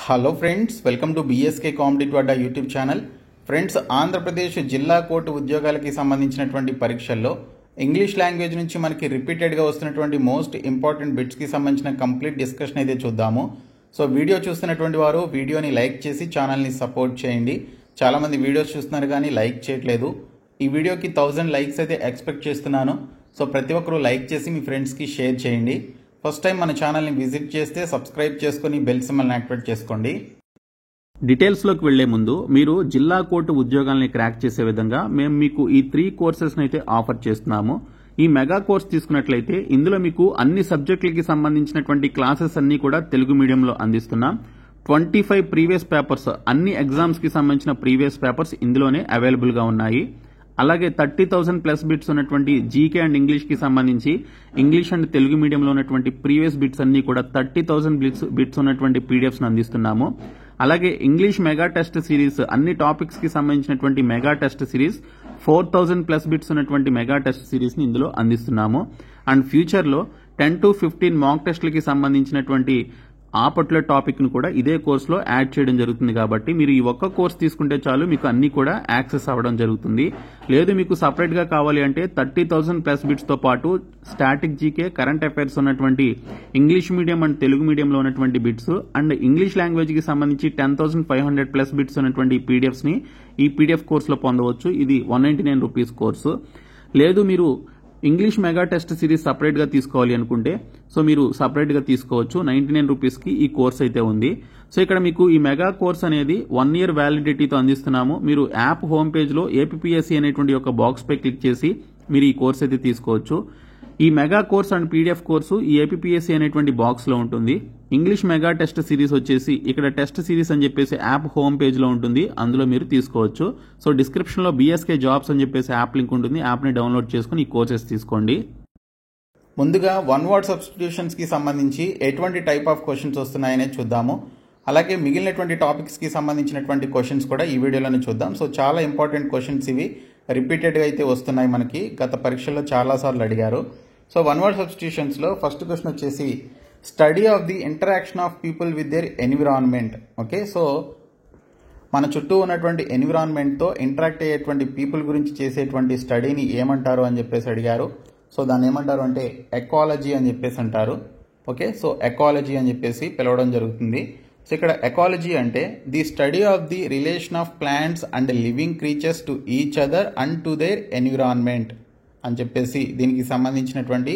Hello friends, welcome to BSK competitive Adda YouTube channel. Friends, Andhra Pradesh జిల్లా court ఉద్యోగాలకి సంబంధించినటువంటి పరీక్షల్లో ఇంగ్లీష్ లాంగ్వేజ్ నుంచి మనకి రిపీటెడ్గా వస్తున్నటువంటి మోస్ట్ ఇంపార్టెంట్ బిట్స్కి సంబంధించిన కంప్లీట్ డిస్కషన్ అయితే చూద్దాము. సో వీడియో చూస్తున్నటువంటి వారు వీడియోని లైక్ చేసి ఛానల్ని సపోర్ట్ చేయండి. చాలామంది వీడియోస్ చూస్తున్నారు కానీ లైక్ చేయట్లేదు. ఈ వీడియోకి 1000 లైక్స్ అయితే ఎక్స్పెక్ట్ చేస్తున్నాను. సో ప్రతి ఒక్కరూ లైక్ చేసి మీ ఫ్రెండ్స్కి షేర్ చేయండి. ఫస్ట్ టైం మన ఛానల్ని విజిట్ చేస్తే సబ్స్క్రైబ్ చేసుకుని బెల్ సింబల్ని యాక్టివేట్ చేసుకోండి. డీటెయిల్స్లోకి వెళ్లే ముందు మీరు జిల్లా కోర్టు ఉద్యోగాల్ని క్రాక్ చేసే విధంగా మేము మీకు ఈ 3 కోర్సెస్ని అయితే ఆఫర్ చేస్తున్నాము. ఈ మెగా కోర్స్ తీసుకున్నట్లయితే ఇందులో మీకు అన్ని సబ్జెక్టులకి సంబంధించినటువంటి క్లాసెస్ అన్ని కూడా తెలుగు మీడియంలో అందిస్తున్నాం. 25 ప్రీవియస్ పేపర్స్, అన్ని ఎగ్జామ్స్ కి సంబంధించిన ప్రీవియస్ పేపర్స్ ఇందులోనే అవైలబుల్ గా ఉన్నాయి. అలాగే 30,000 ప్లస్ బిట్స్ ఉన్నటువంటి జీకే అండ్ ఇంగ్లీష్ కి సంబంధించి ఇంగ్లీష్ అండ్ తెలుగు మీడియంలో ఉన్నటువంటి ప్రీవియస్ బిట్స్ అన్ని కూడా 30,000 బిట్స్ ఉన్నటువంటి పీడిఎఫ్స్ అందిస్తున్నాము. అలాగే ఇంగ్లీష్ మెగా టెస్ట్ సిరీస్, అన్ని టాపిక్స్ కి సంబంధించినటువంటి mega test series 4,000 plus bits ఉన్నటువంటి మెగా టెస్ట్ సిరీస్ ని ఇందులో అందిస్తున్నాము. అండ్ ఫ్యూచర్ లో 10 to 15 మాక్ టెస్ట్లకి సంబంధించినటువంటి ఆ పర్టికులర్ టాపిక్ ను కూడా ఇదే కోర్సులో యాడ్ చేయడం జరుగుతుంది. కాబట్టి మీరు ఈ ఒక్క కోర్స్ తీసుకుంటే చాలు, మీకు అన్ని కూడా యాక్సెస్ అవ్వడం జరుగుతుంది. లేదు మీకు సపరేట్ గా కావాలి అంటే 30,000 ప్లస్ బిట్స్ తో పాటు స్టాటిక్ జీకే, కరెంట్ అఫైర్స్ ఉన్నటువంటి ఇంగ్లీష్ మీడియం అండ్ తెలుగు మీడియంలో ఉన్నటువంటి బిట్స్ అండ్ ఇంగ్లీష్ లాంగ్వేజ్ కి సంబంధించి 10,500 ప్లస్ బిట్స్ ఉన్నటువంటి పీడిఎఫ్స్ ని ఈ పీడిఎఫ్ కోర్సులో పొందవచ్చు. ఇది 199 రూపీస్ కోర్సు. లేదు మీరు English mega test series separate గా తీసుకోవాలి అనుకుంటే సో మీరు సపరేట్ గా తీసుకోవచ్చు. 99 రూపీస్ కి ఈ కోర్స్ అయితే ఉంది. సో ఇక్కడ మీకు ఈ మెగా కోర్స్ అనేది 1 year వ్యాలిడిటీతో అందిస్తున్నాము. మీరు యాప్ హోమ్ పేజ్ లో ఏపీఎస్సీ అనేటువంటి ఒక బాక్స్ పై క్లిక్ చేసి మీరు ఈ కోర్స్ అయితే తీసుకోవచ్చు. ఈ mega course and PDF course ఈ ఏపీఎస్సీ అనేటువంటి బాక్స్ లో ఉంటుంది. ఇంగ్లీష్ మెగా టెస్ట్ సిరీస్ వచ్చేసి ఇక్కడ టెస్ట్ సిరీస్ అని చెప్పేసి యాప్ హోమ్ పేజ్ లో ఉంటుంది, అందులో మీరు తీసుకోవచ్చు. సో డిస్క్రిప్షన్ లో బీఎస్కే జాబ్స్ అని చెప్పేసి యాప్ లింక్ ఉంటుంది, యాప్ ని డౌన్లోడ్ చేసుకుని ఈ కోర్సెస్ తీసుకోండి. ముందుగా వన్ వర్డ్ సబ్స్టిట్యూషన్స్ కి సంబంధించి ఎటువంటి టైప్ ఆఫ్ క్వశ్చన్స్ వస్తున్నాయనే చూద్దాము. అలాగే మిగిలినటువంటి టాపిక్స్ కి సంబంధించినటువంటి క్వశ్చన్స్ కూడా ఈ వీడియోలోనే చూద్దాం. సో చాలా ఇంపార్టెంట్ క్వశ్చన్స్ ఇవి, రిపీటెడ్గా అయితే వస్తున్నాయి. మనకి గత పరీక్షల్లో చాలాసార్లు అడిగారు. సో వన్ వర్డ్ సబ్స్టిట్యూషన్స్ లో ఫస్ట్ క్వశ్చన్ వచ్చేసి study of the interaction of people with their environment. Okay, so మన చుట్టూ ఉన్నటువంటి ఎన్విరాన్మెంట్తో ఇంటరాక్ట్ అయ్యేటువంటి పీపుల్ గురించి చేసేటువంటి స్టడీని ఏమంటారు అని చెప్పేసి అడిగారు. సో దాన్ని ఏమంటారు అంటే ఎకాలజీ అని చెప్పేసి అంటారు. ఓకే, సో ఎకాలజీ అని చెప్పేసి పిలవడం జరుగుతుంది. సో ఇక్కడ ఎకాలజీ అంటే the study of the relation of plants and living creatures to each other and to their environment అని చెప్పేసి దీనికి సంబంధించినటువంటి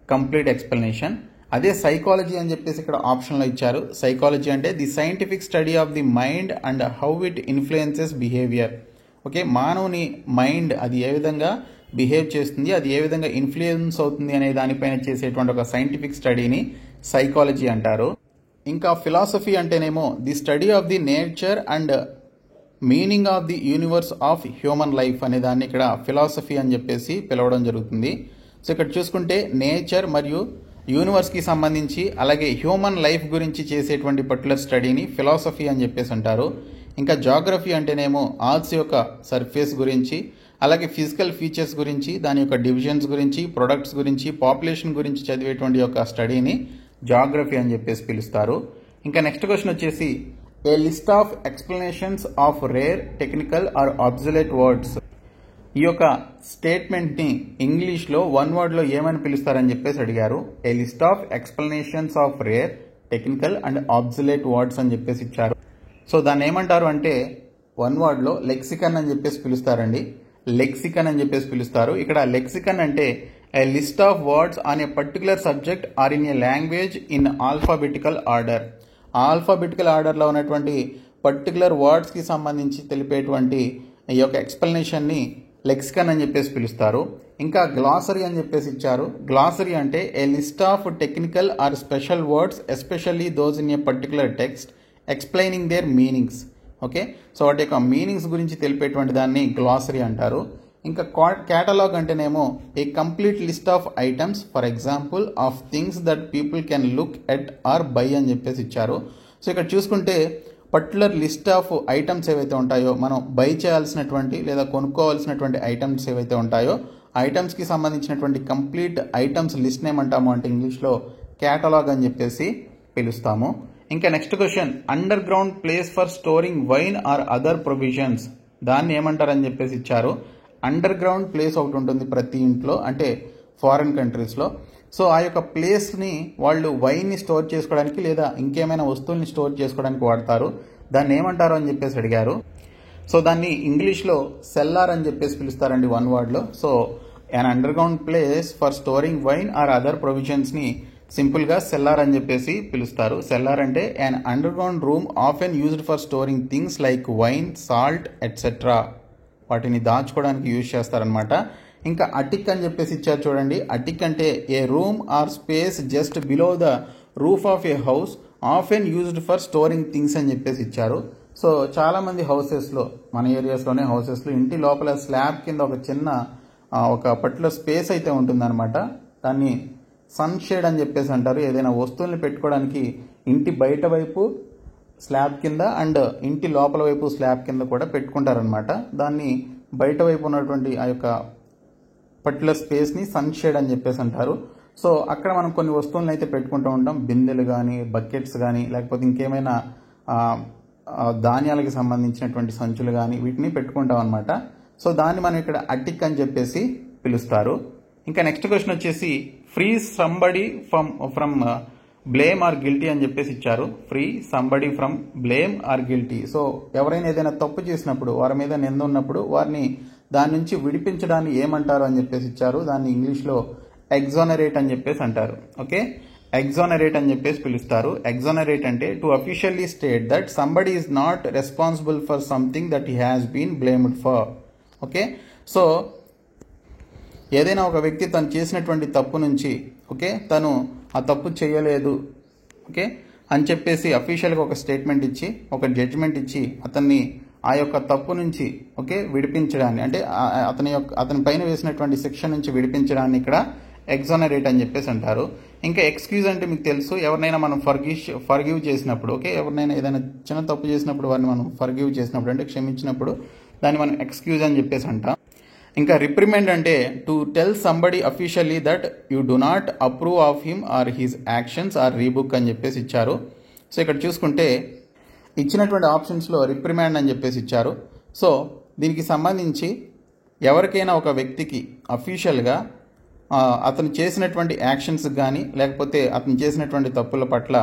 కంప్లీట్ ఎక్స్ప్లెనేషన్. అదే సైకాలజీ అని చెప్పేసి ఇక్కడ ఆప్షన్లో ఇచ్చారు. సైకాలజీ అంటే the scientific study of the mind and how it influences behaviour. Okay, మానవుని మైండ్ అది ఏ విధంగా బిహేవ్ చేస్తుంది, అది ఏ విధంగా ఇన్ఫ్లుయెన్స్ అవుతుంది అనే దానిపైన చేసేటువంటి ఒక సైంటిఫిక్ స్టడీని సైకాలజీ అంటారు. ఇంకా ఫిలాసఫీ అంటేనేమో the study of the nature and meaning of the universe of human life అనే దాన్ని ఇక్కడ ఫిలాసఫీ అని చెప్పేసి పిలవడం జరుగుతుంది. సో ఇక్కడ చూసుకుంటే నేచర్ మరియు యూనివర్స్కి సంబంధించి అలాగే హ్యూమన్ లైఫ్ గురించి చేసేటువంటి పర్టికులర్ స్టడీని ఫిలాసఫీ అని చెప్పేసి అంటారు. ఇంకా జాగ్రఫీ అంటేనేమో ఆర్ట్స్ యొక్క సర్ఫేస్ గురించి అలాగే ఫిజికల్ ఫీచర్స్ గురించి, దాని యొక్క డివిజన్స్ గురించి, ప్రొడక్ట్స్ గురించి, పాపులేషన్ గురించి చదివేటువంటి యొక్క స్టడీని జాగ్రఫీ అని చెప్పేసి పిలుస్తారు. ఇంకా నెక్స్ట్ క్వశ్చన్ వచ్చేసి a list of explanations of rare technical or absolute words. ఈ యొక్క స్టేట్మెంట్ని ఇంగ్లీష్లో వన్ వర్డ్లో ఏమని పిలుస్తారని చెప్పేసి అడిగారు. A list of explanations of rare technical and absolute words అని చెప్పేసి ఇచ్చారు. సో దాన్ని ఏమంటారు అంటే వన్ వర్డ్లో లెక్సికన్ అని చెప్పేసి పిలుస్తారండి. లెక్సికన్ అని చెప్పేసి పిలుస్తారు. ఇక్కడ లెక్సికన్ అంటే a list of words on a particular subject or in a language in alphabetical order. Alphabetical ఆర్డర్లో ఉన్నటువంటి పర్టికులర్ వర్డ్స్కి సంబంధించి తెలిపేటువంటి ఈ యొక్క ఎక్స్ప్లెనేషన్ని లెక్సికన్ అని చెప్పేసి పిలుస్తారు. ఇంకా గ్లాసరీ అని చెప్పేసి ఇచ్చారు. గ్లాసరీ అంటే a list of technical or special words especially those in a particular text explaining their meanings. Okay, so వాటి యొక్క మీనింగ్స్ గురించి తెలిపేటువంటి దాన్ని గ్లాసరీ అంటారు. ఇంకా క్యాటలాగ్ అంటేనేమో a complete list of items for example of things that people can look at or buy అని చెప్పేసి ఇచ్చారు. సో ఇక్కడ చూసుకుంటే పర్టికులర్ లిస్ట్ ఆఫ్ ఐటమ్స్ ఏవైతే ఉంటాయో, మనం బై చేయాల్సినటువంటి లేదా కొనుక్కోవాల్సినటువంటి ఐటమ్స్ ఏవైతే ఉంటాయో ఐటమ్స్కి సంబంధించినటువంటి కంప్లీట్ ఐటమ్స్ లిస్ట్ ఏమంటాము అంటే ఇంగ్లీష్లో క్యాటలాగ్ అని చెప్పేసి పిలుస్తాము. ఇంకా next question, underground place for storing wine or other provisions, దాన్ని ఏమంటారని చెప్పేసి ఇచ్చారు. అండర్ గ్రౌండ్ ప్లేస్ ఒకటి ఉంటుంది ప్రతి ఇంట్లో, అంటే ఫారిన్ కంట్రీస్లో. సో ఆ యొక్క ప్లేస్ని వాళ్ళు వైన్ని స్టోర్ చేసుకోవడానికి లేదా ఇంకేమైనా వస్తువుల్ని స్టోర్ చేసుకోవడానికి వాడతారు. దాన్ని ఏమంటారు అని చెప్పేసి అడిగారు. సో దాన్ని ఇంగ్లీష్లో సెల్లార్ అని చెప్పేసి పిలుస్తారండి, వన్ వర్డ్లో. So an underground place for storing wine or other ప్రొవిజన్స్ని సింపుల్గా సెల్లార్ అని చెప్పేసి పిలుస్తారు. సెల్లార్ అంటే an underground room often used for storing things like wine, salt etcetera, వాటిని దాచుకోవడానికి యూజ్ చేస్తారనమాట. ఇంకా అటిక్ అని చెప్పేసి ఇచ్చారు చూడండి. అటిక్ అంటే a room or space just below the roof of a house often used for storing things అని చెప్పేసి ఇచ్చారు. సో చాలామంది హౌసెస్లో, మన ఏరియాస్లోనే హౌసెస్లో ఇంటి లోపల స్లాబ్ కింద ఒక చిన్న ఒక పర్టికులర్ స్పేస్ అయితే ఉంటుందన్నమాట. దాన్ని సన్ షేడ్ అని చెప్పేసి అంటారు. ఏదైనా వస్తువుల్ని పెట్టుకోవడానికి ఇంటి బయట వైపు స్లాబ్ కింద అండ్ ఇంటి లోపల వైపు స్లాబ్ కింద కూడా పెట్టుకుంటారనమాట. దాన్ని బయట వైపు ఉన్నటువంటి ఆ యొక్క పర్టికులర్ స్పేస్ని సన్ షేడ్ అని చెప్పేసి అంటారు. సో అక్కడ మనం కొన్ని వస్తువులను అయితే పెట్టుకుంటూ ఉంటాం, బిందెలు కానీ, బకెట్స్ కానీ, లేకపోతే ఇంకేమైనా ధాన్యాలకి సంబంధించినటువంటి సంచులు కానీ వీటిని పెట్టుకుంటాం అనమాట. సో దాన్ని మనం ఇక్కడ అటిక్ అని చెప్పేసి పిలుస్తారు. ఇంకా నెక్స్ట్ క్వశ్చన్ వచ్చేసి, free somebody from blame or guilty అని చెప్పేసి ఇచ్చారు. Free somebody from blame or guilty. So ఎవరైనా ఏదైనా తప్పు చేసినప్పుడు, వారి మీద నింద ఉన్నప్పుడు వారిని దాని నుంచి విడిపించడాన్ని ఏమంటారు అని చెప్పేసి ఇచ్చారు. దాన్ని ఇంగ్లీష్లో ఎగ్జోనరేట్ అని చెప్పేసి అంటారు. ఓకే, ఎగ్జోనరేట్ అని చెప్పేసి పిలుస్తారు. ఎగ్జోనరేట్ అంటే to officially state that somebody is not responsible for something that he has been blamed for. Okay, so ఏదైనా ఒక వ్యక్తి తను చేసినటువంటి తప్పు నుంచి, ఓకే, తను ఆ తప్పు చేయలేదు, ఓకే అని చెప్పేసి అఫీషియల్గా ఒక స్టేట్మెంట్ ఇచ్చి, ఒక జడ్జిమెంట్ ఇచ్చి అతన్ని ఆ యొక్క తప్పు నుంచి, ఓకే, విడిపించడాన్ని, అంటే అతని పైన వేసినటువంటి శిక్ష నుంచి విడిపించడాన్ని ఇక్కడ ఎగ్జోనరేట్ అని చెప్పేసి అంటారు. ఇంకా ఎక్స్క్యూజ్ అంటే మీకు తెలుసు, ఎవరినైనా మనం ఫర్గివ్ చేసినప్పుడు, ఓకే, ఎవరినైనా ఏదైనా చిన్న తప్పు చేసినప్పుడు వారిని మనం ఫర్గివ్ చేసినప్పుడు, అంటే క్షమించినప్పుడు, దాన్ని మనం ఎక్స్క్యూజ్ అని చెప్పేసి అంటాం. ఇంకా రిప్రిమెండ్ అంటే to tell somebody officially that you do not approve of him or his actions or rebuke అని చెప్పేసి ఇచ్చారు. సో ఇక్కడ చూసుకుంటే ఇచ్చినటువంటి ఆప్షన్స్లో రిప్రిమాండ్ అని చెప్పేసి ఇచ్చారు. సో దీనికి సంబంధించి ఎవరికైనా ఒక వ్యక్తికి అఫీషియల్గా అతను చేసినటువంటి యాక్షన్స్ కానీ, లేకపోతే అతను చేసినటువంటి తప్పుల పట్ల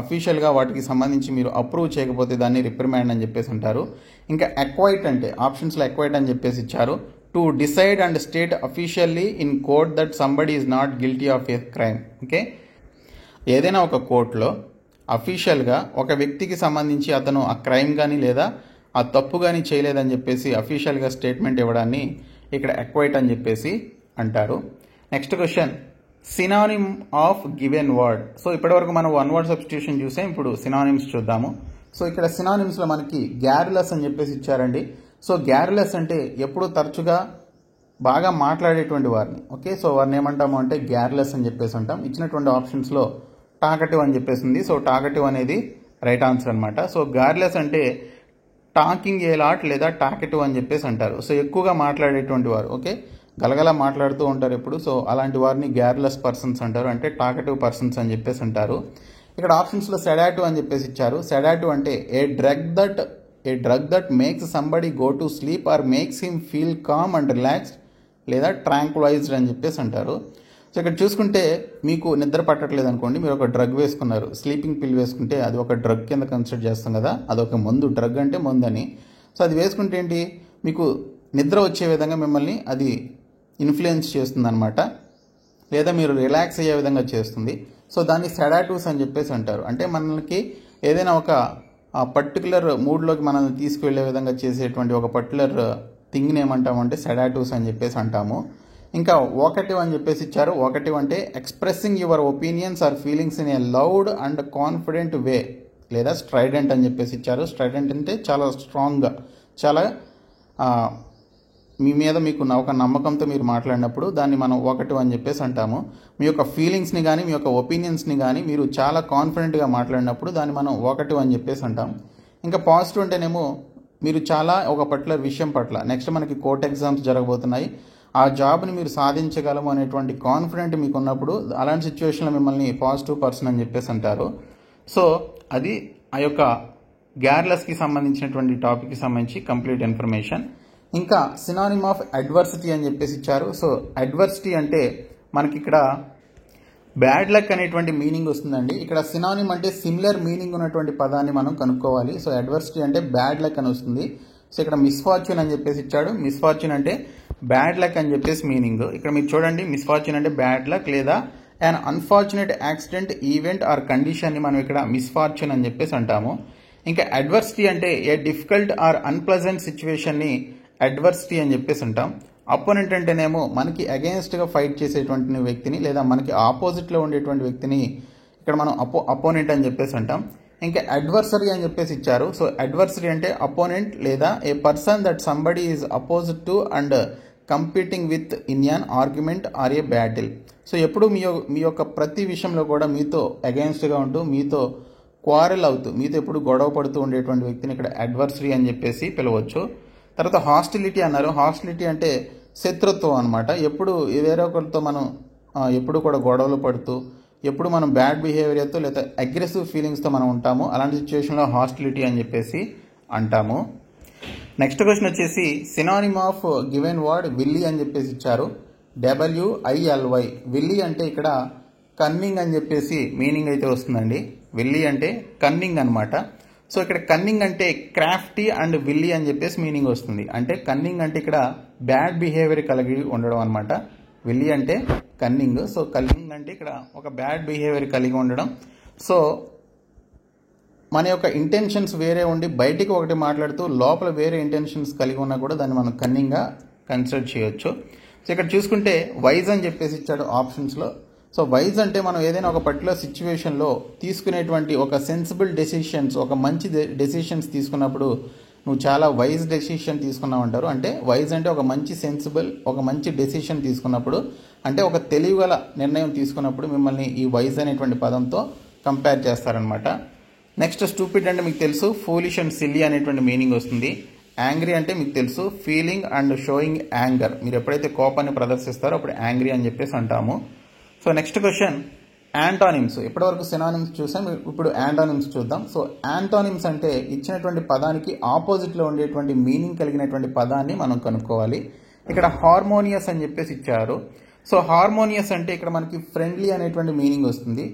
అఫీషియల్గా వాటికి సంబంధించి మీరు అప్రూవ్ చేయకపోతే దాన్ని రిప్రిమాండ్ అని చెప్పేసి అంటారు. ఇంకా అక్వైట్ అంటే ఆప్షన్స్లో అక్వైట్ అని చెప్పేసి ఇచ్చారు. To decide and state officially in court that somebody is not guilty of A crime. Okay, ఏదైనా ఒక కోర్టులో అఫీషియల్గా ఒక వ్యక్తికి సంబంధించి అతను ఆ క్రైమ్ కానీ లేదా ఆ తప్పు కానీ చేయలేదని చెప్పేసి అఫీషియల్గా స్టేట్మెంట్ ఇవ్వడాన్ని ఇక్కడ అక్వైట్ అని చెప్పేసి అంటారు. Next question, synonym of given word. So ఇప్పటివరకు మనం వన్ వర్డ్ సబ్స్టిట్యూషన్ చూసాం, ఇప్పుడు సినానిమ్స్ చూద్దాము. సో ఇక్కడ సినానిమ్స్లో మనకి గ్యారులస్ అని చెప్పేసి ఇచ్చారండి. సో గ్యారులస్ అంటే ఎప్పుడు తరచుగా బాగా మాట్లాడేటువంటి వారిని, ఓకే, సో వారిని ఏమంటాము అంటే గ్యారులస్ అని చెప్పేసి అంటాం. ఇచ్చినటువంటి ఆప్షన్స్లో టాకటివ్ అని చెప్పేసి ఉంది. సో టాకటివ్ అనేది రైట్ ఆన్సర్ అనమాట. సో గ్యారులస్ అంటే టాకింగ్ ఏ లాట్ లేదా టాకటివ్ అని చెప్పేసి అంటారు. సో ఎక్కువగా మాట్లాడేటువంటి వారు, ఓకే, గలగల మాట్లాడుతూ ఉంటారు ఎప్పుడు. సో అలాంటి వారిని గ్యారులస్ పర్సన్స్ అంటారు, అంటే టాకటివ్ పర్సన్స్ అని చెప్పేసి అంటారు. ఇక్కడ ఆప్షన్స్లో సెడాటివ్ అని చెప్పేసి ఇచ్చారు. సెడాటివ్ అంటే a drug that makes somebody go to sleep or makes him feel calm and relaxed లేదా ట్రాంక్వలైజ్డ్ అని చెప్పేసి అంటారు. సో ఇక్కడ చూసుకుంటే మీకు నిద్ర పట్టట్లేదు అనుకోండి, మీరు ఒక డ్రగ్ వేసుకున్నారు, స్లీపింగ్ పిల్ వేసుకుంటే అది ఒక డ్రగ్ కింద కన్సిడర్ చేస్తాం కదా, అదొక మందు. డ్రగ్ అంటే మందు అని. సో అది వేసుకుంటే ఏంటి, మీకు నిద్ర వచ్చే విధంగా మిమ్మల్ని అది ఇన్ఫ్లుయెన్స్ చేస్తుంది అనమాట, లేదా మీరు రిలాక్స్ అయ్యే విధంగా చేస్తుంది. సో దాన్ని సెడాటివ్స్ అని చెప్పేసి అంటారు. అంటే మనకి ఏదైనా ఒక పర్టికులర్ మూడ్లోకి మనల్ని తీసుకువెళ్ళే విధంగా చేసేటువంటి ఒక పర్టికులర్ థింగ్ని ఏమంటామంటే సెడాటివ్స్ అని చెప్పేసి అంటాము. ఇంకా వోకటివ్ అని చెప్పేసి ఇచ్చారు. వోకటివ్ అంటే expressing your opinions or feelings in a loud and confident way లేదా స్ట్రైడెంట్ అని చెప్పేసి ఇచ్చారు. స్ట్రైడెంట్ అంటే చాలా స్ట్రాంగ్గా, చాలా మీ మీద మీకు ఒక నమ్మకంతో మీరు మాట్లాడినప్పుడు దాన్ని మనం వోకటివ్ అని చెప్పేసి అంటాము. మీ యొక్క ఫీలింగ్స్ని కానీ మీ యొక్క ఒపీనియన్స్ని కానీ మీరు చాలా కాన్ఫిడెంట్గా మాట్లాడినప్పుడు దాన్ని మనం వోకటివ్ అని చెప్పేసి అంటాం. ఇంకా పాజిటివ్ అంటేనేమో మీరు చాలా ఒక పర్టికులర్ విషయం పట్ల, నెక్స్ట్ మనకి కోర్ట్ ఎగ్జామ్స్ జరగబోతున్నాయి, ఆ జాబ్ని మీరు సాధించగలము అనేటువంటి కాన్ఫిడెంట్ మీకు ఉన్నప్పుడు అలాంటి సిచ్యువేషన్లో మిమ్మల్ని పాజిటివ్ పర్సన్ అని చెప్పేసి అంటారు. సో అది ఆ యొక్క గ్యార్లెస్కి సంబంధించినటువంటి టాపిక్కి సంబంధించి కంప్లీట్ ఇన్ఫర్మేషన్. ఇంకా సినానిమ్ ఆఫ్ అడ్వర్సిటీ అని చెప్పేసి ఇచ్చారు. సో అడ్వర్సిటీ అంటే మనకి ఇక్కడ బ్యాడ్ లక్ అనేటువంటి మీనింగ్ వస్తుందండి. ఇక్కడ సినానిమ్ అంటే సిమిలర్ మీనింగ్ ఉన్నటువంటి పదాన్ని మనం కనుక్కోవాలి. సో అడ్వర్సిటీ అంటే బ్యాడ్ లక్ అని వస్తుంది. సో ఇక్కడ మిస్ఫార్చ్యూన్ అని చెప్పేసి ఇచ్చాడు. మిస్ఫార్చ్యూన్ అంటే బ్యాడ్ లక్ అని చెప్పేసి మీనింగ్. ఇక్కడ మీరు చూడండి, మిస్ఫార్చ్యూన్ అంటే బ్యాడ్ లక్ లేదా an unfortunate accident, event or కండిషన్ని మనం ఇక్కడ మిస్ఫార్చ్యూన్ అని చెప్పేసి అంటాము. ఇంకా అడ్వర్సిటీ అంటే ఏ డిఫికల్ట్ ఆర్ అన్ప్లెజెంట్ సిచ్యువేషన్ని అడ్వర్సిటీ అని చెప్పేసి అంటాం. అపోనెంట్ అంటేనేమో మనకి అగెయిన్స్ట్గా ఫైట్ చేసేటువంటి వ్యక్తిని లేదా మనకి ఆపోజిట్లో ఉండేటువంటి వ్యక్తిని ఇక్కడ మనం అపోనెంట్ అని చెప్పేసి అంటాం. ఇంకా అడ్వర్సరీ అని చెప్పేసి ఇచ్చారు. సో అడ్వర్సరీ అంటే అపోనెంట్ లేదా a person that somebody is opposite to and competing with in an argument or a battle. So ఎప్పుడు మీ యొక్క ప్రతి విషయంలో కూడా మీతో అగెయిన్స్ట్గా ఉంటూ మీతో క్వారెల్ అవుతూ మీతో ఎప్పుడు గొడవ పడుతూ ఉండేటువంటి వ్యక్తిని ఇక్కడ అడ్వర్సరీ అని చెప్పేసి పిలవచ్చు. తర్వాత హాస్టిలిటీ అన్నారు. హాస్టిలిటీ అంటే శత్రుత్వం అనమాట. ఎప్పుడు వేరే ఒకరితో మనం ఎప్పుడు కూడా గొడవలు పడుతూ ఎప్పుడు మనం బ్యాడ్ బిహేవియర్తో లేదా అగ్రెసివ్ ఫీలింగ్స్తో మనం ఉంటాము. అలాంటి సిచ్యువేషన్లో హాస్టిలిటీ అని చెప్పేసి అంటాము. నెక్స్ట్ క్వశ్చన్ వచ్చేసి synonym of given word wily అని చెప్పేసి ఇచ్చారు. WILY. విల్లీ అంటే ఇక్కడ కన్నింగ్ అని చెప్పేసి మీనింగ్ అయితే వస్తుందండి. విల్లీ అంటే కన్నింగ్ అనమాట. సో ఇక్కడ కన్నింగ్ అంటే క్రాఫ్టీ అండ్ విల్లీ అని చెప్పేసి మీనింగ్ వస్తుంది. అంటే కన్నింగ్ అంటే ఇక్కడ బ్యాడ్ బిహేవియర్ కలిగి ఉండడం అనమాట. విల్లీ అంటే కన్నింగ్. సో కన్నింగ్ అంటే ఇక్కడ ఒక బ్యాడ్ బిహేవియర్ కలిగి ఉండడం. సో మన యొక్క ఇంటెన్షన్స్ వేరే ఉండి బయటికి ఒకటి మాట్లాడుతూ లోపల వేరే ఇంటెన్షన్స్ కలిగి ఉన్నా కూడా దాన్ని మనం కన్నింగ్గా కన్సిడర్ చేయొచ్చు. సో ఇక్కడ చూసుకుంటే వైజ్ అని చెప్పేసి ఇచ్చాడు ఆప్షన్స్లో. సో వైజ్ అంటే మనం ఏదైనా ఒక పర్టికులర్ సిచ్యువేషన్లో తీసుకునేటువంటి ఒక సెన్సిబుల్ డెసిషన్స్, ఒక మంచి డెసిషన్స్ తీసుకున్నప్పుడు నువ్వు చాలా వైజ్ డెసిషన్ తీసుకున్నావు అంటారు. అంటే వైజ్ అంటే ఒక మంచి సెన్సిబుల్, ఒక మంచి డెసిషన్ తీసుకున్నప్పుడు, అంటే ఒక తెలివిగల నిర్ణయం తీసుకున్నప్పుడు మిమ్మల్ని ఈ వైజ్ అనేటువంటి పదంతో కంపేర్ చేస్తారనమాట. నెక్స్ట్ స్టూపిడ్ అంటే మీకు తెలుసు, ఫూలిష్ అండ్ సిల్లీ అనేటువంటి మీనింగ్ వస్తుంది. యాంగ్రీ అంటే మీకు తెలుసు, ఫీలింగ్ అండ్ షోయింగ్ యాంగర్. మీరు ఎప్పుడైతే కోపాన్ని ప్రదర్శిస్తారో అప్పుడు యాంగ్రీ అని చెప్పేసి అంటాము. So next question antonyms. ఇప్పటివరకు సినానిమ్స్ చూసాం, ఇప్పుడు యాంటానిమ్స్ చూద్దాం. సో యాంటానిమ్స్ అంటే ఇచ్చినటువంటి పదానికి ఆపోజిట్లో ఉండేటువంటి మీనింగ్ కలిగినటువంటి పదాన్ని మనం కనుక్కోవాలి. ఇక్కడ హార్మోనియస్ అని చెప్పేసి ఇచ్చారు. సో హార్మోనియస్ అంటే ఇక్కడ మనకి ఫ్రెండ్లీ అనేటువంటి మీనింగ్ వస్తుంది.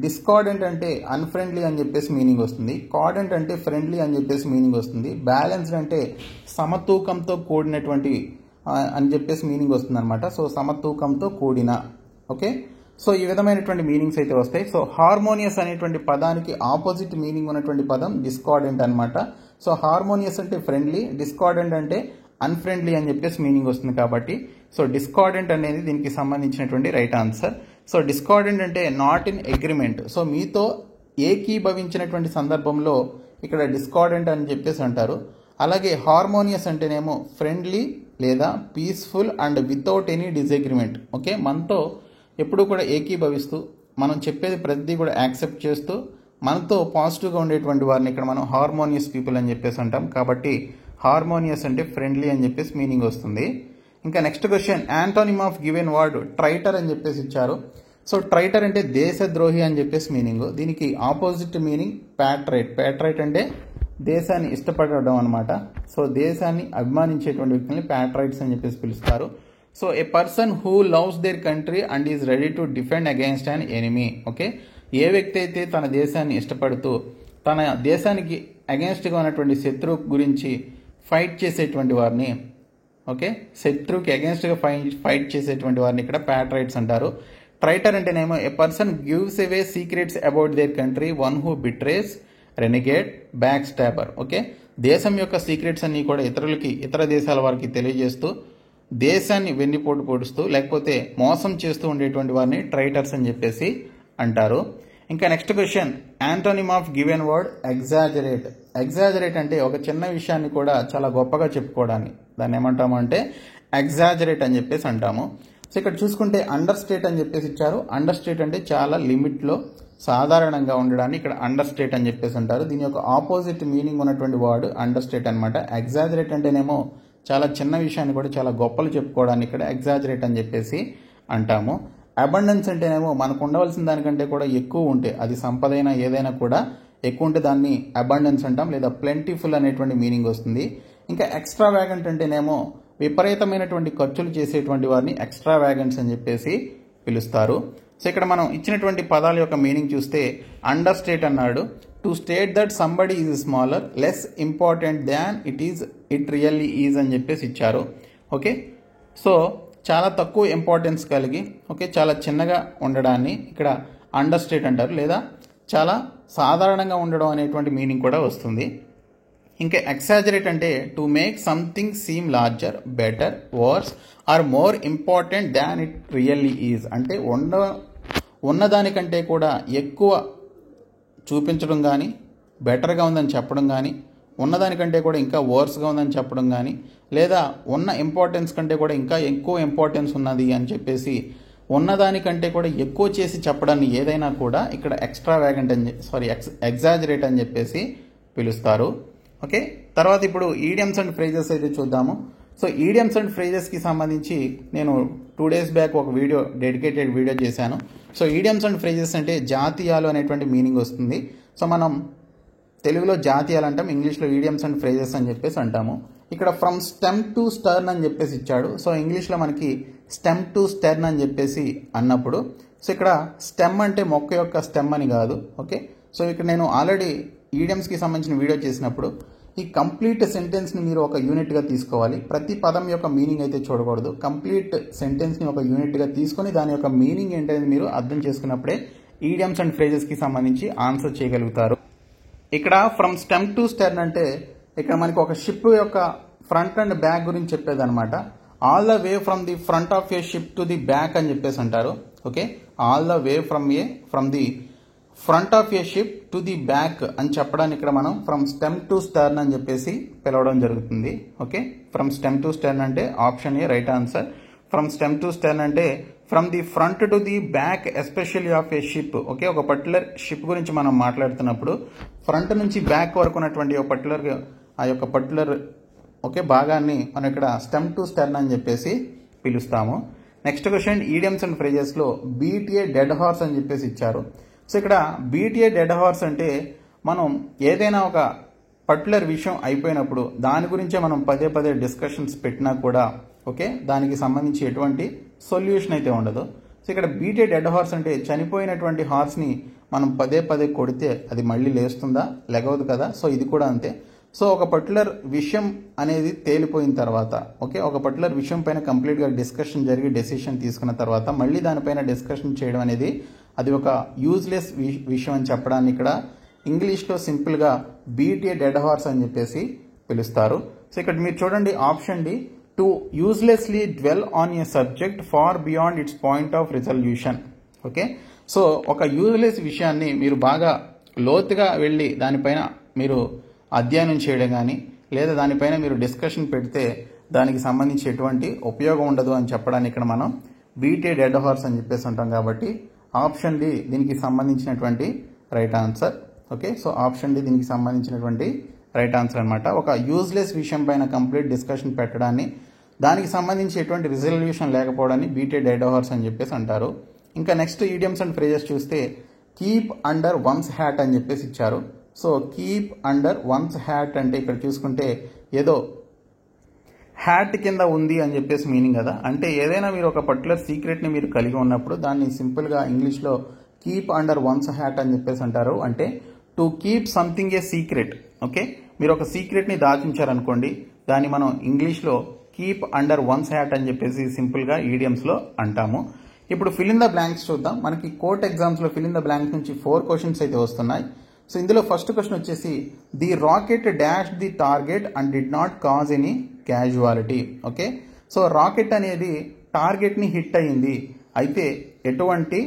డిస్కార్డెంట్ అంటే అన్ఫ్రెండ్లీ అని చెప్పేసి మీనింగ్ వస్తుంది. కార్డెంట్ అంటే ఫ్రెండ్లీ అని చెప్పేసి మీనింగ్ వస్తుంది. బ్యాలెన్స్డ్ అంటే సమతూకంతో కూడినటువంటి అని చెప్పేసి మీనింగ్ వస్తుంది అనమాట. సో సమతూకంతో కూడిన. ఓకే, సో ఈ విధమైనటువంటి మీనింగ్స్ అయితే వస్తాయి. సో హార్మోనియస్ అనేటువంటి పదానికి ఆపోజిట్ మీనింగ్ ఉన్నటువంటి పదం డిస్కార్డెంట్ అనమాట. సో హార్మోనియస్ అంటే ఫ్రెండ్లీ, డిస్కార్డెంట్ అంటే అన్ఫ్రెండ్లీ అని చెప్పేసి మీనింగ్ వస్తుంది కాబట్టి సో డిస్కార్డెంట్ అనేది దీనికి సంబంధించినటువంటి రైట్ ఆన్సర్. సో డిస్కార్డెంట్ అంటే నాట్ ఇన్ అగ్రిమెంట్. సో మీతో ఏకీభవించినటువంటి సందర్భంలో ఇక్కడ డిస్కార్డెంట్ అని చెప్పేసి అంటారు. అలాగే హార్మోనియస్ అంటేనేమో ఫ్రెండ్లీ లేదా peaceful and without any disagreement. Okay, మనతో ఎప్పుడూ కూడా ఏకీభవిస్తూ మనం చెప్పేది ప్రతిదీ కూడా యాక్సెప్ట్ చేస్తూ మనతో పాజిటివ్గా ఉండేటువంటి వారిని ఇక్కడ మనం హార్మోనియస్ పీపుల్ అని చెప్పేసి అంటాం. కాబట్టి హార్మోనియస్ అంటే ఫ్రెండ్లీ అని చెప్పేసి మీనింగ్ వస్తుంది. ఇంకా next question antonym of given word traitor అని చెప్పేసి ఇచ్చారు. సో ట్రైటర్ అంటే దేశద్రోహి అని చెప్పేసి మీనింగ్. దీనికి ఆపోజిట్ మీనింగ్ ప్యాట్రైట్. ప్యాట్రైట్ అంటే దేశాన్ని ఇష్టపడడం అనమాట. సో దేశాన్ని అభిమానించేటువంటి వ్యక్తుల్ని ప్యాట్రైట్స్ అని చెప్పేసి పిలుస్తారు. So a person who loves their country and is ready to defend against an enemy. Okay, ఏ వ్యక్తి అయితే తన దేశాన్ని ఇష్టపడుతూ తన దేశానికి అగైన్స్ట్గా ఉన్నటువంటి శత్రువు గురించి ఫైట్ చేసేటువంటి వారిని, ఓకే, శత్రువుకి అగైన్స్ట్గా ఫైట్ చేసేటువంటి వారిని ఇక్కడ ప్యాట్రైట్స్ అంటారు. ట్రైటర్ అంటేనేమో a person gives away secrets about their country, one who betrays, renegade, backstabber. Okay, దేశం యొక్క సీక్రెట్స్ అన్ని కూడా ఇతర దేశాల వారికి తెలియజేస్తూ దేశాన్ని వెన్నుపోటు పొడుస్తూ లేకపోతే మోసం చేస్తూ ఉండేటువంటి వారిని ట్రైటర్స్ అని చెప్పేసి అంటారు. ఇంకా next question antonym of given word exaggerate. Exaggerate అంటే ఒక చిన్న విషయాన్ని కూడా చాలా గొప్పగా చెప్పుకోవడాన్ని దాన్ని ఏమంటాము అంటే ఎగ్జాజరేట్ అని చెప్పేసి అంటాము. సో ఇక్కడ చూసుకుంటే అండర్ స్టేట్ అని చెప్పేసి ఇచ్చారు. అండర్ స్టేట్ అంటే చాలా లిమిట్లో సాధారణంగా ఉండడాన్ని ఇక్కడ అండర్ స్టేట్ అని చెప్పేసి అంటారు. దీని యొక్క ఆపోజిట్ మీనింగ్ ఉన్నటువంటి వర్డ్ అండర్ స్టేట్ అనమాట. ఎగ్జాజరేట్ అంటేనేమో చాలా చిన్న విషయాన్ని కూడా చాలా గొప్పలు చెప్పుకోవడాన్ని ఇక్కడ ఎగ్జాజరేట్ అని చెప్పేసి అంటాము. అబండెన్స్ అంటేనేమో మనకు ఉండవలసిన దానికంటే కూడా ఎక్కువ ఉంటే అది సంపదైనా ఏదైనా కూడా ఎక్కువ ఉంటే దాన్ని అబండెన్స్ అంటాం, లేదా ప్లెంటిఫుల్ అనేటువంటి మీనింగ్ వస్తుంది. ఇంకా ఎక్స్ట్రా వ్యాగెంట్ అంటేనేమో విపరీతమైనటువంటి ఖర్చులు చేసేటువంటి వారిని ఎక్స్ట్రా వ్యాగెంట్స్ అని చెప్పేసి పిలుస్తారు. సో ఇక్కడ మనం ఇచ్చినటువంటి పదాల యొక్క మీనింగ్ చూస్తే అండర్ స్టేట్ అన్నాడు. To state that somebody is smaller, less important than it really is అని చెప్పేసి ఇచ్చారు. ఓకే, సో చాలా తక్కువ ఇంపార్టెన్స్ కలిగి చాలా చిన్నగా ఉండడాన్ని ఇక్కడ అండర్ స్టేట్ అంటారు, లేదా చాలా సాధారణంగా ఉండడం అనేటువంటి మీనింగ్ కూడా వస్తుంది. ఇంకా ఎక్సాజరేట్ అంటే to make something seem larger, better, worse or more important than it really is అంటే ఉన్నదానికంటే కూడా ఎక్కువ చూపించడం కానీ, బెటర్గా ఉందని చెప్పడం కానీ, ఉన్నదానికంటే కూడా ఇంకా వర్స్గా ఉందని చెప్పడం కానీ, లేదా ఉన్న ఇంపార్టెన్స్ కంటే కూడా ఇంకా ఎక్కువ ఇంపార్టెన్స్ ఉన్నది అని చెప్పేసి ఉన్నదానికంటే కూడా ఎక్కువ చేసి చెప్పడాన్ని ఏదైనా కూడా ఇక్కడ ఎక్స్ట్రావాగెంట్ ఎగ్జాజరేట్ అని చెప్పేసి పిలుస్తారు. ఓకే, తర్వాత ఇప్పుడు ఈడియమ్స్ అండ్ ఫ్రేజెస్ అయితే చూద్దాము. సో ఈడియమ్స్ అండ్ ఫ్రేజెస్కి సంబంధించి నేను 2 days బ్యాక్ ఒక డెడికేటెడ్ వీడియో చేశాను. సో ఈడియమ్స్ అండ్ ఫ్రేజెస్ అంటే జాతీయాలు అనేటువంటి మీనింగ్ వస్తుంది. సో మనం తెలుగులో జాతీయాలు అంటాం, ఇంగ్లీష్లో ఈడియమ్స్ అండ్ ఫ్రేజెస్ అని చెప్పేసి అంటాము. ఇక్కడ ఫ్రమ్ స్టెమ్ టు స్టర్న్ అని చెప్పేసి ఇచ్చాడు. సో ఇంగ్లీష్లో మనకి స్టెమ్ టు స్టెర్న్ అని చెప్పేసి అన్నప్పుడు, సో ఇక్కడ స్టెమ్ అంటే మొక్క యొక్క స్టెమ్ అని కాదు. ఓకే, సో ఇక్కడ నేను ఆల్రెడీ ఈడియమ్స్కి సంబంధించిన వీడియో చేసినప్పుడు ఈ కంప్లీట్ సెంటెన్స్ని మీరు ఒక యూనిట్గా తీసుకోవాలి. ప్రతి పదం యొక్క మీనింగ్ అయితే చూడకూడదు. కంప్లీట్ సెంటెన్స్ని ఒక యూనిట్గా తీసుకొని దాని యొక్క మీనింగ్ ఏంటనేది మీరు అర్థం చేసుకున్నప్పుడే ఈడియమ్స్ అండ్ ఫ్రేజెస్కి సంబంధించి ఆన్సర్ చేయగలుగుతారు. ఇక్కడ ఫ్రమ్ స్టెమ్ టు స్టెర్న్ అంటే ఇక్కడ మనకి ఒక షిప్ యొక్క ఫ్రంట్ అండ్ బ్యాక్ గురించి చెప్పేది అనమాట. All the way from the front of a ship to the back అని చెప్పేసి అంటారు. Okay, all the way from the front of a ship to the back అని చెప్పడానికి ఇక్కడ మనం ఫ్రమ్ స్టెమ్ టు స్టర్న్ అని చెప్పేసి పిలవడం జరుగుతుంది. Okay, from stem to stern అంటే option a right answer. From stem to stern అంటే from the front to the back especially of a ship. Okay, ఒక పర్టికులర్ షిప్ గురించి మనం మాట్లాడుతున్నప్పుడు ఫ్రంట్ నుంచి బ్యాక్ వరకు ఉన్నటువంటి ఆ యొక్క పర్టికులర్ భాగాన్ని మనం ఇక్కడ స్టెమ్ టు స్టర్న్ అని చెప్పేసి పిలుస్తాము. నెక్స్ట్ క్వశ్చన్, ఈడియమ్స్ అండ్ ఫ్రేజెస్లో బీట్ ఏ డెడ్ హార్స్ అని చెప్పేసి ఇచ్చారు. సో ఇక్కడ బీట్ ఏ డెడ్ హార్స్ అంటే మనం ఏదైనా ఒక పర్టికులర్ విషయం అయిపోయినప్పుడు దాని గురించే మనం పదే పదే డిస్కషన్స్ పెట్టినా కూడా దానికి సంబంధించి ఎటువంటి సొల్యూషన్ అయితే ఉండదు. సో ఇక్కడ బీట్ ఏ డెడ్ హార్స్ అంటే చనిపోయినటువంటి హార్స్ని మనం పదే పదే కొడితే అది మళ్ళీ లేస్తుందా? లెగవదు కదా. సో ఇది కూడా అంతే. సో ఒక పర్టికులర్ విషయం అనేది తేలిపోయిన తర్వాత ఒక పర్టికులర్ విషయం పైన కంప్లీట్గా డిస్కషన్ జరిగి డెసిషన్ తీసుకున్న తర్వాత మళ్ళీ దానిపైన డిస్కషన్ చేయడం అనేది అది ఒక యూజ్లెస్ విషయం అని చెప్పడాన్ని ఇక్కడ ఇంగ్లీష్లో సింపుల్గా బీట్ ఏ డెడ్ హార్స్ అని చెప్పేసి పిలుస్తారు. సో ఇక్కడ మీరు చూడండి option D, to uselessly dwell on a subject far beyond its point of resolution. Okay, so ఒక యూజ్లెస్ విషయాన్ని మీరు బాగా లోతుగా వెళ్ళి దానిపైన మీరు అధ్యయనం చేయడం కానీ, లేదా దానిపైన మీరు డిస్కషన్ పెడితే దానికి సంబంధించి ఎటువంటి ఉపయోగం ఉండదు అని చెప్పడానికి ఇక్కడ మనం బీట్ ఏ డెడ్ హార్స్ అని చెప్పేసి ఉంటాం. కాబట్టి ఆప్షన్ డి దీనికి సంబంధించినటువంటి right answer. Okay, so option D దీనికి సంబంధించినటువంటి రైట్ ఆన్సర్ అనమాట. ఒక యూజ్లెస్ విషయం పైన కంప్లీట్ డిస్కషన్ పెట్టడాన్ని, దానికి సంబంధించి ఎటువంటి రిజల్యూషన్ లేకపోవడాన్ని బీట్ ఏ డెడ్ హార్స్ అని చెప్పేసి అంటారు. ఇంకా నెక్స్ట్ ఈడియమ్స్ అండ్ ఫ్రేజెస్ చూస్తే కీప్ అండర్ వన్స్ హ్యాట్ అని చెప్పేసి ఇచ్చారు. So keep under once hat అంటే ఇక్కడ చూసుకుంటే ఏదో హ్యాట్ కింద ఉంది అని చెప్పేసి మీనింగ్ కదా. అంటే ఏదైనా మీరు ఒక పర్టికులర్ సీక్రెట్ని మీరు కలిగి ఉన్నప్పుడు దాన్ని సింపుల్గా ఇంగ్లీష్లో కీప్ అండర్ వన్స్ హ్యాట్ అని చెప్పేసి అంటారు. అంటే to keep something A secret. Okay, మీరు ఒక సీక్రెట్ని దాచించారనుకోండి, దాన్ని మనం ఇంగ్లీష్లో కీప్ అండర్ వన్స్ హ్యాట్ అని చెప్పేసి సింపుల్గా ఈడియమ్స్లో అంటాము. ఇప్పుడు ఫిల్ ఇన్ ద బ్లాంక్స్ చూద్దాం. మనకి కోర్ట్ ఎగ్జామ్స్లో ఫిల్ ఇన్ ద బ్లాంక్స్ నుంచి 4 క్వశ్చన్స్ అయితే వస్తున్నాయి. సో ఇందులో ఫస్ట్ క్వశ్చన్ వచ్చేసి the rocket dash the target and did not cause any casualty. Okay, so rocket అనేది టార్గెట్ని హిట్ అయ్యింది, అయితే ఎటువంటి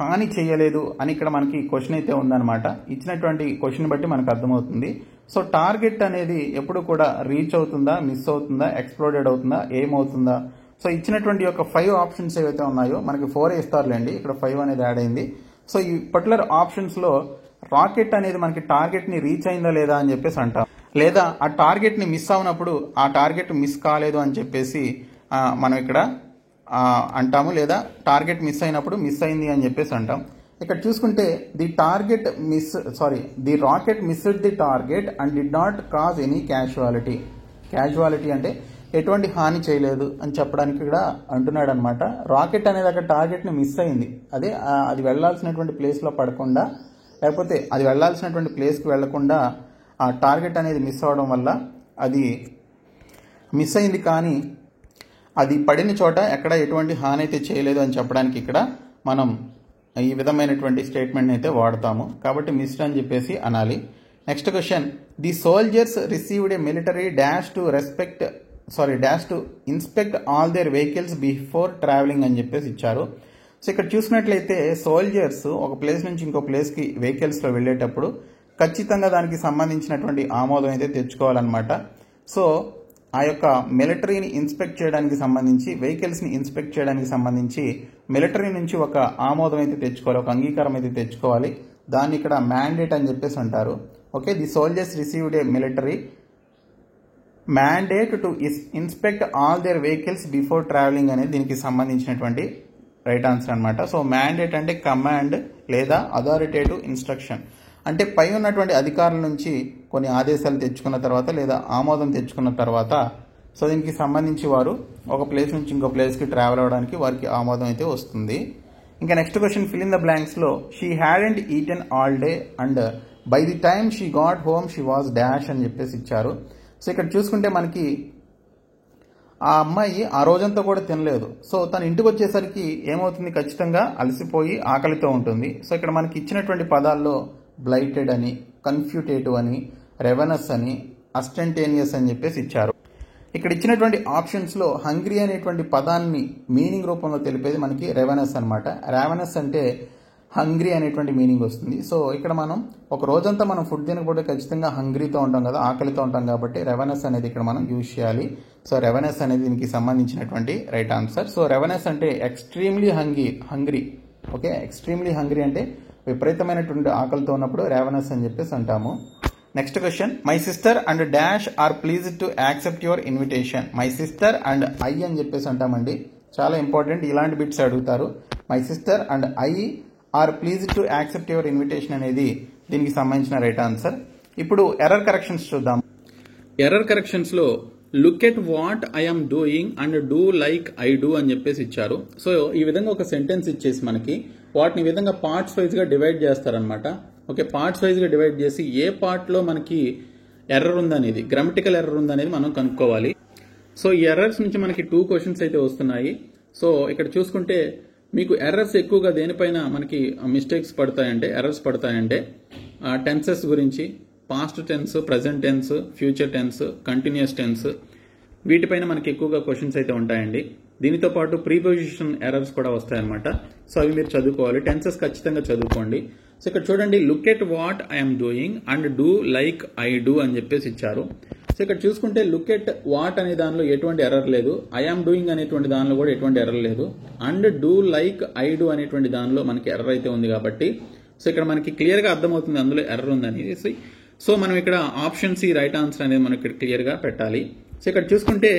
హాని చేయలేదు అని ఇక్కడ మనకి క్వశ్చన్ అయితే ఉందన్నమాట. ఇచ్చినటువంటి క్వశ్చన్ బట్టి మనకు అర్థమవుతుంది. సో టార్గెట్ అనేది ఎప్పుడు కూడా రీచ్ అవుతుందా, మిస్ అవుతుందా, ఎక్స్ప్లోడెడ్ అవుతుందా, ఏమవుతుందా? సో ఇచ్చినటువంటి యొక్క 5 ఆప్షన్స్ ఏవైతే ఉన్నాయో మనకి 4 ఇస్తారులేండి, ఇక్కడ 5 అనేది యాడ్ అయింది. సో ఈ పర్టికులర్ ఆప్షన్స్లో రాకెట్ అనేది మనకి టార్గెట్ని రీచ్ అయిందా లేదా అని చెప్పేసి అంటాం, లేదా ఆ టార్గెట్ని మిస్ అవునప్పుడు ఆ టార్గెట్ మిస్ కాలేదు అని చెప్పేసి మనం ఇక్కడ అంటాము, లేదా టార్గెట్ మిస్ అయినప్పుడు మిస్ అయింది అని చెప్పేసి అంటాం. ఇక్కడ చూసుకుంటే the rocket missed the target and did not cause any casualty. Casualty అంటే ఎటువంటి హాని చేయలేదు అని చెప్పడానికి కూడా అంటున్నాడు అనమాట. రాకెట్ అనేది అక్కడ టార్గెట్ని మిస్ అయింది, అది వెళ్లాల్సినటువంటి ప్లేస్లో పడకుండా, లేకపోతే అది వెళ్లాల్సినటువంటి ప్లేస్కి వెళ్లకుండా ఆ టార్గెట్ అనేది మిస్ అవడం వల్ల అది మిస్ అయింది, కానీ అది పడిన చోట ఎక్కడ ఎటువంటి హాని అయితే చేయలేదు అని చెప్పడానికి ఇక్కడ మనం ఈ విధమైనటువంటి స్టేట్మెంట్ అయితే వాడతాము. కాబట్టి మిస్డ్ అని చెప్పేసి అనాలి. Next question, the soldiers received a military dash to inspect all their vehicles before travelling అని చెప్పేసి ఇచ్చారు. సో ఇక్కడ చూసినట్లయితే సోల్జర్స్ ఒక ప్లేస్ నుంచి ఇంకో ప్లేస్కి వెహికల్స్లో వెళ్ళేటప్పుడు ఖచ్చితంగా దానికి సంబంధించినటువంటి ఆమోదం అయితే తెచ్చుకోవాలన్నమాట. సో ఆ యొక్క మిలిటరీని ఇన్స్పెక్ట్ చేయడానికి సంబంధించి, వెహికల్స్ని ఇన్స్పెక్ట్ చేయడానికి సంబంధించి మిలిటరీ నుంచి ఒక ఆమోదం అయితే తెచ్చుకోవాలి, ఒక అంగీకారం అయితే తెచ్చుకోవాలి. దాన్ని ఇక్కడ మ్యాండేట్ అని చెప్పేసి అంటారు. Okay, the soldiers received a military mandate to inspect all their vehicles before travelling అనేది దీనికి సంబంధించినటువంటి రైట్ ఆన్సర్ అనమాట. సో మ్యాండేట్ అంటే కమాండ్ లేదా అథారిటేటివ్ ఇన్స్ట్రక్షన్, అంటే పై ఉన్నటువంటి అధికారుల నుంచి కొన్ని ఆదేశాలు తెచ్చుకున్న తర్వాత లేదా ఆమోదం తెచ్చుకున్న తర్వాత సో దీనికి సంబంధించి వారు ఒక ప్లేస్ నుంచి ఇంకో ప్లేస్కి ట్రావెల్ అవ్వడానికి వారికి ఆమోదం అయితే వస్తుంది. ఇంకా next question, fill in the బ్లాంక్స్లో she hadn't eaten all day and by the time she got home she was dash అని చెప్పేసి ఇచ్చారు. సో ఇక్కడ చూసుకుంటే మనకి ఆ అమ్మాయి ఆ రోజంతా కూడా తినలేదు. సో తన ఇంటికి వచ్చేసరికి ఏమవుతుంది, ఖచ్చితంగా అలసిపోయి ఆకలితో ఉంటుంది. సో ఇక్కడ మనకి ఇచ్చినటువంటి పదాల్లో బ్లైటెడ్ అని, కన్ఫ్యూటేటివ్ అని, రెవెనస్ అని, అస్టెంటేనియస్ అని చెప్పేసి ఇచ్చారు. ఇక్కడ ఇచ్చినటువంటి ఆప్షన్స్లో హంగ్రీ అనేటువంటి పదాన్ని మీనింగ్ రూపంలో తెలిపేది మనకి రెవెనస్ అనమాట. రెవెనస్ అంటే హంగ్రీ అనేటువంటి మీనింగ్ వస్తుంది. సో ఇక్కడ మనం ఒక రోజంతా మనం ఫుడ్ తినకపోతే ఖచ్చితంగా హంగ్రీతో ఉంటాం కదా, ఆకలితో ఉంటాం, కాబట్టి రెవెనస్ అనేది ఇక్కడ మనం యూజ్ చేయాలి. సో రెవెనస్ అనేది దీనికి సంబంధించినటువంటి రైట్ ఆన్సర్. సో రెవెనస్ అంటే extremely hungry. Okay, extremely hungry అంటే విపరీతమైనటువంటి ఆకలితో ఉన్నప్పుడు రెవెనస్ అని చెప్పేసి అంటాము. Next question, my sister and dash are pleased to accept your invitation. My sister and I అని చెప్పేసి అంటామండి. చాలా ఇంపార్టెంట్, ఇలాంటి బిట్స్ అడుగుతారు. My sister and I are pleased to accept your invitation అనేది దీనికి సంబంధించిన రైట్ ఆన్సర్. ఇప్పుడు ఎర్రర్ కరెక్షన్స్ చూద్దాం. ఎర్రర్ కరెక్షన్స్ లో look at what I'm doing and do like I do అని చెప్పేసి ఇచ్చారు. సో ఈ విధంగా ఒక సెంటెన్స్ ఇచ్చేసి మనకి వాటిని ఈ విధంగా పార్ట్స్ వైజ్ గా డివైడ్ చేస్తారనమాట. ఓకే, పార్ట్స్ వైజ్ గా డివైడ్ చేసి ఏ పార్ట్ లో మనకి ఎర్రర్ ఉందనేది, గ్రామటికల్ ఎర్రర్ ఉందనేది మనం కనుక్కోవాలి. సో ఈ ఎర్రర్స్ నుంచి మనకి 2 క్వశ్చన్స్ అయితే వస్తున్నాయి. సో ఇక్కడ చూసుకుంటే మీకు ఎర్రర్స్ ఎక్కువగా దేనిపైన మనకి మిస్టేక్స్ పడతాయంటే, ఎర్రర్స్ పడతాయంటే టెన్సెస్ గురించి, past tense, present tense, future tense, continuous tense, వీటిపైన మనకి ఎక్కువగా క్వశ్చన్స్ అయితే ఉంటాయండి. దీనితో పాటు ప్రీపోజిషన్ ఎర్రర్స్ కూడా వస్తాయన్నమాట. సో అవి మీరు చదువుకోవాలి. టెన్సెస్ ఖచ్చితంగా చదువుకోండి. సో ఇక్కడ చూడండి, look at what I'm doing and do like I do అని చెప్పేసి ఇచ్చారు. సో ఇక్కడ చూసుకుంటే లుక్ ఎట్ వాట్ అనే దానిలో ఎటువంటి ఎర్రర్ లేదు, ఐఎమ్ డూయింగ్ అనేటువంటి దానిలో కూడా ఎటువంటి ఎర్రర్ లేదు, and do like I do అనేటువంటి దానిలో మనకి ఎర్రర్ అయితే ఉంది. కాబట్టి సో ఇక్కడ మనకి క్లియర్ గా అర్థమవుతుంది అందులో ఎర్రర్ ఉందనేసి. సో మనం ఇక్కడ ఆప్షన్ సి రైట్ ఆన్సర్ అనేది మనం ఇక్కడ క్లియర్ గా పెట్టాలి. సో ఇక్కడ చూసుకుంటే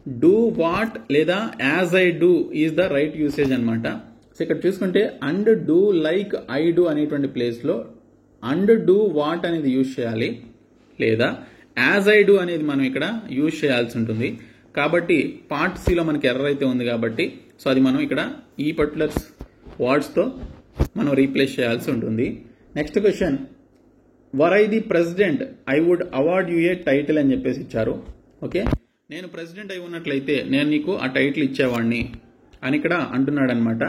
డూ వాట్ లేదా as I do is the right usage అనమాట. సో ఇక్కడ చూసుకుంటే and do like I do అనేటువంటి ప్లేస్ లో అండ్ డూ వాట్ అనేది యూజ్ చేయాలి, లేదా యాజ్ ఐ డూ అనేది మనం ఇక్కడ యూజ్ చేయాల్సి ఉంటుంది. కాబట్టి పార్ట్ సిలో మనకి ఎర్రర్ అయితే ఉంది కాబట్టి సో అది మనం ఇక్కడ ఈ పర్టికులర్ వర్డ్స్తో మనం రీప్లేస్ చేయాల్సి ఉంటుంది. Next question, were I the president I would award you a title అని చెప్పేసి ఇచ్చారు. ఓకే, నేను ప్రెసిడెంట్ అయి ఉన్నట్లయితే నేను నీకు ఆ టైటిల్ ఇచ్చేవాడిని అని ఇక్కడ అంటున్నాడు అనమాట.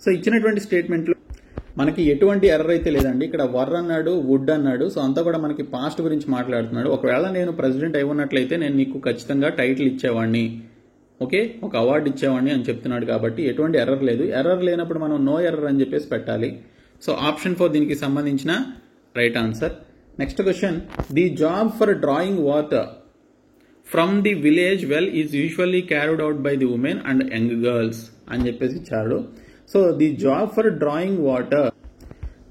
సో ఇచ్చినటువంటి స్టేట్మెంట్లో మనకి ఎటువంటి ఎర్రర్ అయితే లేదండి. ఇక్కడ వర్ అన్నాడు, వుడ్ అన్నాడు. సో అంతా కూడా మనకి పాస్ట్ గురించి మాట్లాడుతున్నాడు. ఒకవేళ నేను ప్రెసిడెంట్ అయి ఉన్నట్లయితే నేను నీకు ఖచ్చితంగా టైటిల్ ఇచ్చేవాడిని, ఓకే, ఒక అవార్డు ఇచ్చేవాడిని అని చెప్తున్నాడు. కాబట్టి ఎటువంటి ఎర్రర్ లేదు. ఎర్రర్ లేనప్పుడు మనం నో ఎర్రర్ అని చెప్పేసి పెట్టాలి. సో ఆప్షన్ 4 దీనికి సంబంధించిన right answer. Next question, the job for drawing water from the village well is usually carried out by the women and young girls అని చెప్పేసి ఇచ్చాడు. So the job for drawing water,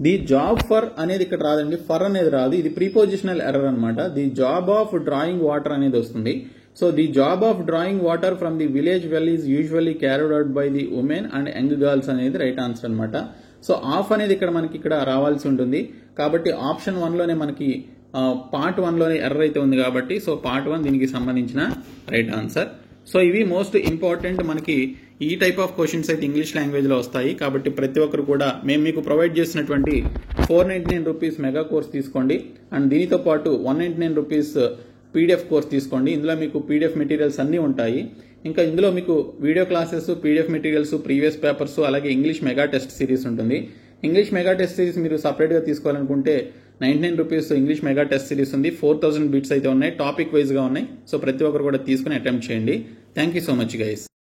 the job for అనేది ఇక్కడ రాదండి, for అనేది రాదు, ఇది ప్రీపోజిషనల్ error అనమాట. The job of drawing water అనేది వస్తుంది. So the job of drawing water from the village well is usually carried out by the women and young girls అనేది రైట్ ఆన్సర్ అనమాట. సో ఆఫ్ అనేది ఇక్కడ రావాల్సి ఉంటుంది. కాబట్టి ఆప్షన్ 1లోనే మనకి పార్ట్ 1లోనే ఎర్రర్ అయితే ఉంది కాబట్టి సో పార్ట్ 1 దీనికి సంబంధించిన రైట్ ఆన్సర్. సో ఇవి మోస్ట్ ఇంపార్టెంట్ మనకి ఈ టైప్ ఆఫ్ క్వశ్చన్స్ అయితే ఇంగ్లీష్ లాంగ్వేజ్లో వస్తాయి. కాబట్టి ప్రతి ఒక్కరు కూడా మేము మీకు ప్రొవైడ్ చేసినటువంటి 499 రూపీస్ మెగా కోర్స్ తీసుకోండి. అండ్ దీనితో పాటు 199 రూపీస్ పీడిఎఫ్ కోర్స్ తీసుకోండి. ఇందులో మీకు పీడిఎఫ్ మెటీరియల్స్ అన్నీ ఉంటాయి. ఇంకా ఇందులో మీకు video classes, PDF materials, previous papers, అలాగే ఇంగ్లీష్ మెగా టెస్ట్ సిరీస్ ఉంటుంది. ఇంగ్లీష్ మెగా టెస్ట్ సిరీస్ మీరు సపరేట్గా తీసుకోవాలనుకుంటే 99 rupees English mega test series ఉంది. 4000 బిట్స్ అయితే ఉన్నాయి, టాపిక్ వైజ్గా ఉన్నాయి. సో ప్రతి ఒక్కరు కూడా తీసుకుని అటెంప్ట్ చేయండి. Thank you so much guys.